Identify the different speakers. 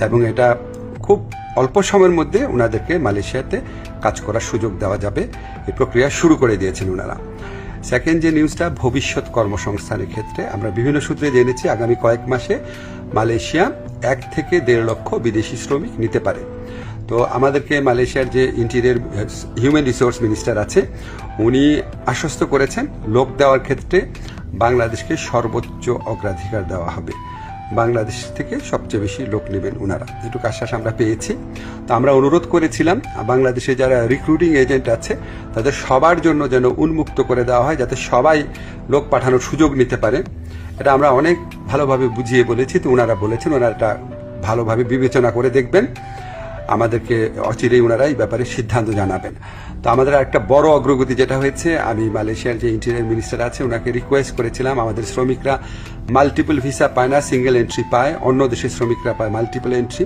Speaker 1: এবং এটা খুব অল্প সময়ের মধ্যে ওনাদেরকে মালয়েশিয়াতে কাজ করার সুযোগ দেওয়া যাবে, এই প্রক্রিয়া শুরু করে দিয়েছেন ওনারা। সেকেন্ড যে নিউজটা, ভবিষ্যৎ কর্মসংস্থানের ক্ষেত্রে আমরা বিভিন্ন সূত্রে জেনেছি আগামী কয়েক মাসে মালয়েশিয়া 1 থেকে 1.5 লক্ষ বিদেশি শ্রমিক নিতে পারে। তো আমাদেরকে মালয়েশিয়ার যে ইন্টেরিয়র হিউম্যান রিসোর্স মিনিস্টার আছে উনি আশ্বস্ত করেছেন লোক দেওয়ার ক্ষেত্রে বাংলাদেশকে সর্বোচ্চ অগ্রাধিকার দেওয়া হবে, বাংলাদেশ থেকে সবচেয়ে বেশি লোক নেবেন ওনারা, যেটুকু আশ্বাস আমরা পেয়েছি। তো আমরা অনুরোধ করেছিলাম বাংলাদেশে যারা রিক্রুটিং এজেন্ট আছে তাদের সবার জন্য যেন উন্মুক্ত করে দেওয়া হয়, যাতে সবাই লোক পাঠানোর সুযোগ নিতে পারে। এটা আমরা অনেক ভালোভাবে বুঝিয়ে বলেছি, তো ওনারা বলেছেন ওনারা এটা ভালোভাবে বিবেচনা করে দেখবেন, আমাদেরকে অচিরেই ওনারা এই ব্যাপারে সিদ্ধান্ত জানাবেন। তো আমাদের একটা বড় অগ্রগতি যেটা হয়েছে, আমি মালয়েশিয়ার যে ইন্টেরিয়র মিনিস্টার আছে ওনাকে রিকোয়েস্ট করেছিলাম আমাদের শ্রমিকরা মাল্টিপল ভিসা পায় না, সিঙ্গেল এন্ট্রি পায়, অন্য দেশের শ্রমিকরা পায় মাল্টিপল এন্ট্রি।